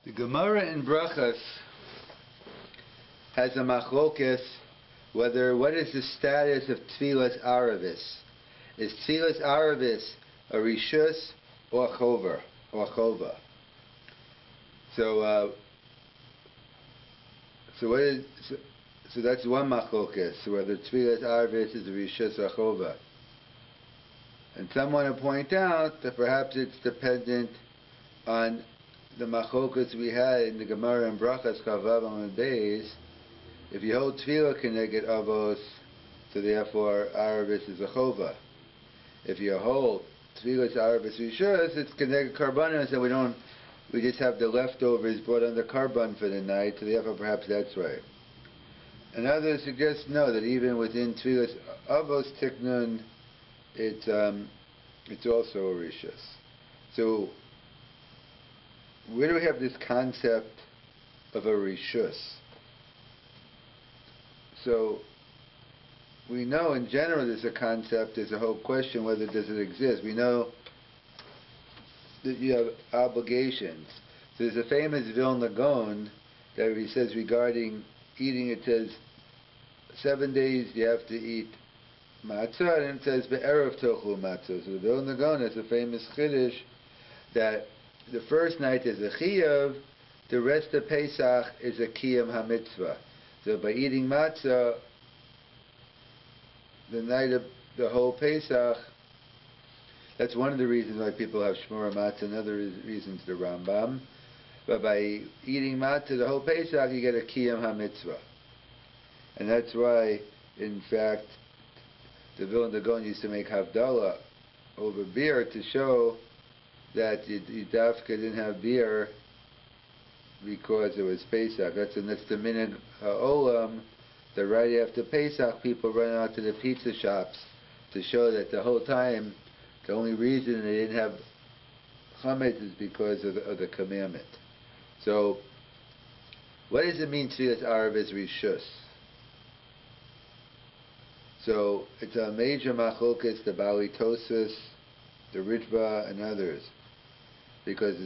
The Gemara in Brachas has a machlokes what is the status of Tfilas Aravis. Is Tfilas Aravis a rishus or chova? So that's one machlokes, whether Tfilas Aravis is a rishus or chova. And some want to point out that perhaps it's dependent on the machlokas we had in the Gemara and Brachas Kavav on the days. If you hold Tefillah Keneged Avos, so therefore Aravis is a chova. If you hold Tefillah Aravis Rishus, it's Keneged Karbanos, and we just have the leftovers brought on the Karban for the night, so therefore perhaps that's right. And others suggest no, that even within Tefillah Avos Tiknun, it's also a Rishus. So where do we have this concept of a rishus? So we know in general there's a concept, there's a whole question whether does it exist. We know that you have obligations. So there's a famous Vilna Gaon that he says regarding eating, it says 7 days you have to eat matzah, and it says be'erev tochlu matzah. So the Vilna Gaon is a famous chiddush that the first night is a chiyuv, the rest of Pesach is a kiyum hamitzvah. So by eating matzah, the night of the whole Pesach, that's one of the reasons why people have shmura matzah, another reasons the Rambam. But by eating matzah the whole Pesach, you get a kiyum hamitzvah. And that's why, in fact, the Vilna Gaon used to make havdalah over beer to show that Yidafka didn't have beer because it was Pesach. That's the minhag ha'olam, that right after Pesach people run out to the pizza shops to show that the whole time the only reason they didn't have chametz is because of the commandment. So what does it mean Tfilas Aravis Rishus? So it's a major machlokes, the Bali Tosfos, the Ritva, and others, because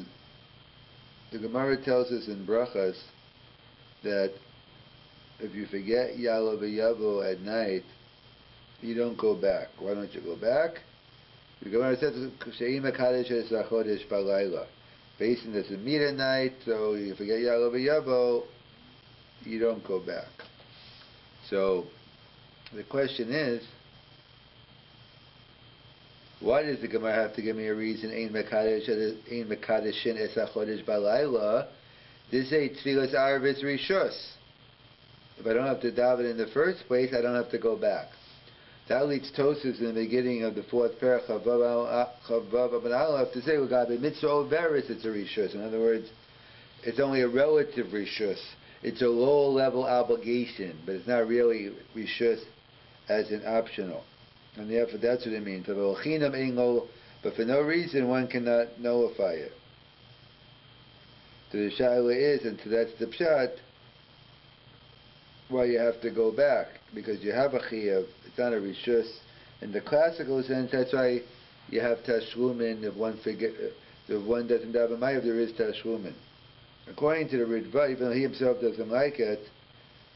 the Gemara tells us in Brachas that if you forget Yalo v'Yavo at night, you don't go back. Why don't you go back? The Gemara says She'im HaKadosh es HaChodesh Balayla. Based on this meet at night, so you forget Yalo v'Yavo, you don't go back. So the question is, why does the Gemara have to give me a reason? Ein mekadeshin es hachodesh balayla. This is Tfilas Aravis Rishus. If I don't have to daven in the first place, I don't have to go back. That leads Tosfos in the beginning of the fourth parak Chavav Aben Aleph to say, "L'gabe mitzvah overis, it's a rishus." In other words, it's only a relative rishus. It's a low-level obligation, but it's not really rishus as an optional. And therefore that's what it means. But for no reason one cannot nullify it. So the shaila is, and so that's the pshat, why you have to go back, because you have a chiyuv. It's not a rishus in the classical sense. That's why you have tashlumin. If one doesn't daven ma'ariv, there is tashlumin. According to the Ritva, even though he himself doesn't like it,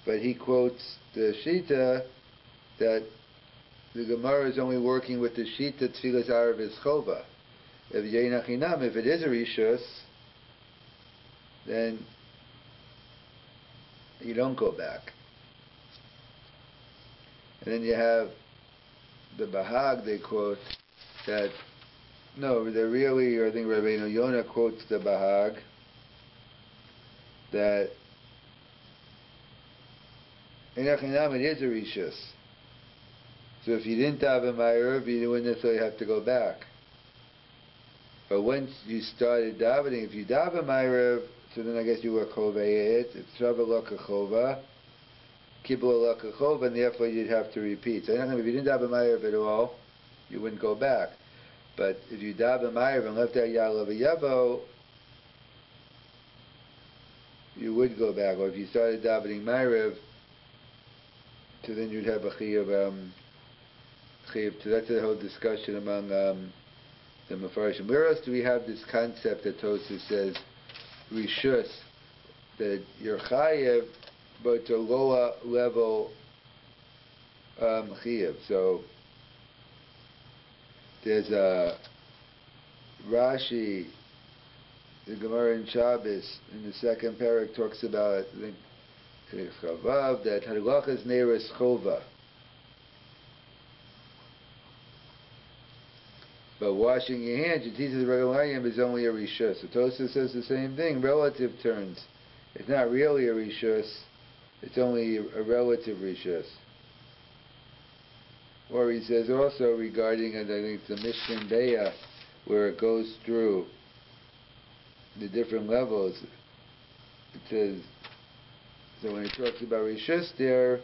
but he quotes the shita that the Gemara is only working with the shita Tfilas Aravis chova. If it is a rishus, then you don't go back. And then you have the Bahag, they quote that, no, they're really, or I think Rabbi Yonah quotes the Bahag, that it is a rishus. So if you didn't daven Ma-Ariv, you wouldn't necessarily have to go back. But once you started davening, if you daven Ma-Ariv, so then I guess you were kovayet. It's Shava Laka Chova, Kibbul Laka Chova, and therefore you'd have to repeat. So if you didn't daven Ma-Ariv at all, you wouldn't go back. But if you daven Ma-Ariv and left out Yalo v'Yavo, you would go back. Or if you started davening Ma-Ariv, so then you'd have a chiyuv. So that's the whole discussion among the Mefarshim. Where else do we have this concept that Tosfos says rishus, that you're chayev, but to lower level chayev. So there's a Rashi, the Gemara in Shabbos, in the second parak talks about, I think, Chavav, that halachas neiros chova. But washing your hands, your teeth is regular is only a rishus. So Tosafos says the same thing, relative terms. It's not really a rishus, it's only a relative rishus. Or he says also regarding, and I think it's the Mishnah Beya, where it goes through the different levels. It says, so when he talks about rishus there,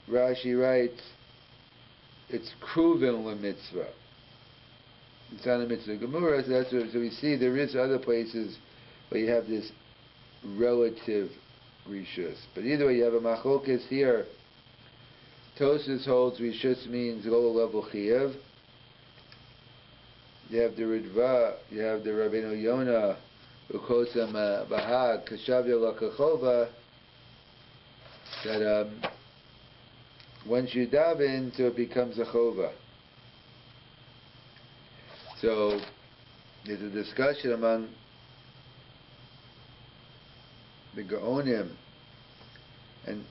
Rashi writes, it's kruven l'mitzvah. It's not a mitzvah gemura, so that's what, so we see there is other places where you have this relative rishus. But either way, you have a machlokas here. Tosafos holds rishus means lower level chiyuv. You have the Ridva, you have the Rabbeinu Yonah, who quotes him Bahag, Kashavya Lakachova, that once you daven, so it becomes a chova. So there's a discussion among the Gaonim, and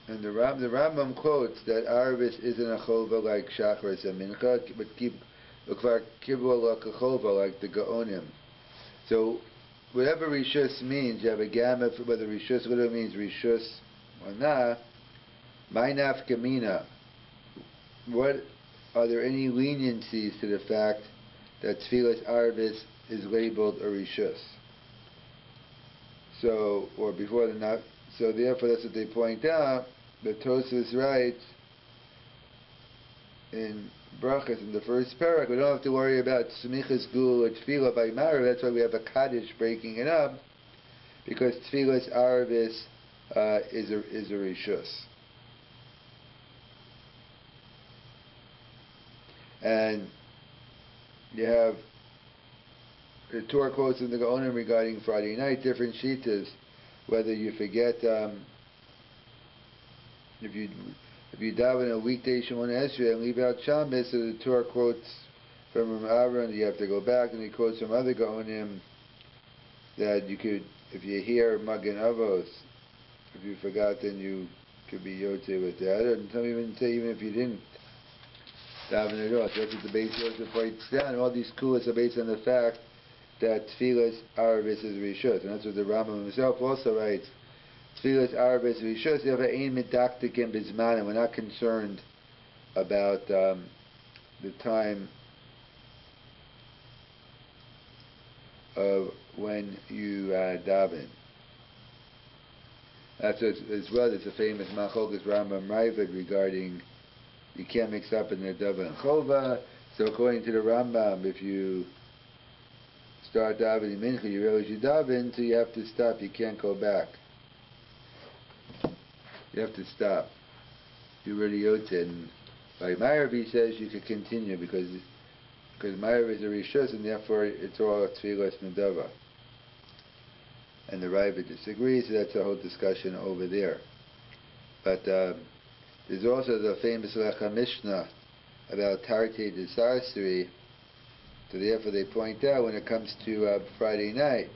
the Rambam quotes that Arvis isn't a chova like Shacharis and Mincha, but like the Gaonim. So whatever rishus means, you have a gamut for whether rishus, whether it means rishus or not. My nafkamina. What are there any leniencies to the fact that Tfilas Arvis is labeled a rishus? So, or before the not. So therefore, that's what they point out. The Tosafos writes in Brachas, in the first parak, we don't have to worry about Smichas Gul or Tfilah by Ma-Ariv. That's why we have a Kaddish breaking it up, because Tfilas Arvis is a rishus. And you have the Torah quotes in the Gaonim regarding Friday night, different shitas, whether you forget, if you daven a weekday Shemona Esrei and leave out Shabbos, so the Torah quotes from Aaron, you have to go back, and he quotes from other Gaonim that you could, if you hear Magen Avos, if you forgot, then you could be Yotze with that. And some even say even if you didn't daven at all. So that's what the base Yosef points down. All these kulas are based on the fact that Tfilas Arvis is rishus, and that's what the Rambam himself also writes. Tfilas Arvis rishus. You have an ein medaktikim bizman, and we're not concerned about the time of when you daven. That's as well as the famous Machokas Rambam Ravid regarding you can't mix up in the Dava and Chova. So according to the Rambam, if you start davening mincha, you realize you daven, so you have to stop. You can't go back. You have to stop. You really yotze. And by Ma-Ariv he says you could continue because Ma-Ariv is a rishus, and therefore it's all tfilas medava. And the Rabbi disagrees, so that's a whole discussion over there. But there's also the famous Lecha Mishnah about Tartei de Sarsari. So therefore they point out when it comes to Friday night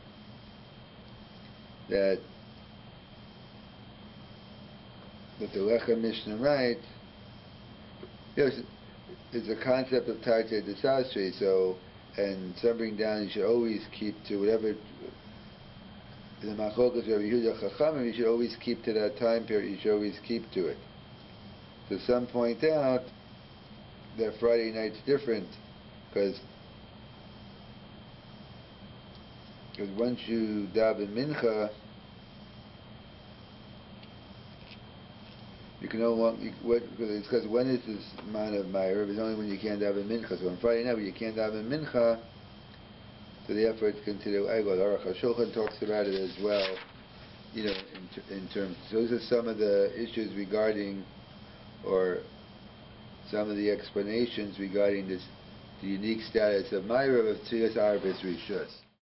that the Lecha Mishnah writes, there's a concept of Tartei de Sarsari, so, and some bring down you should always keep to whatever the Machokas Rabbi Yehuda Chachamim, you should always keep to that time period, you should always keep to it. So some point out that Friday night's different because once you daven mincha, you can no longer, it's because when is this amount of Ma-Ariv? It's only when you can't daven mincha. So on Friday night when you can't daven mincha, so therefore it's considered Eglon. Aruch HaShulchan talks about it as well, in terms. So those are some of the issues regarding, or some of the explanations regarding this, the unique status of Ma-Ariv of Tzilas Arvis Rishus.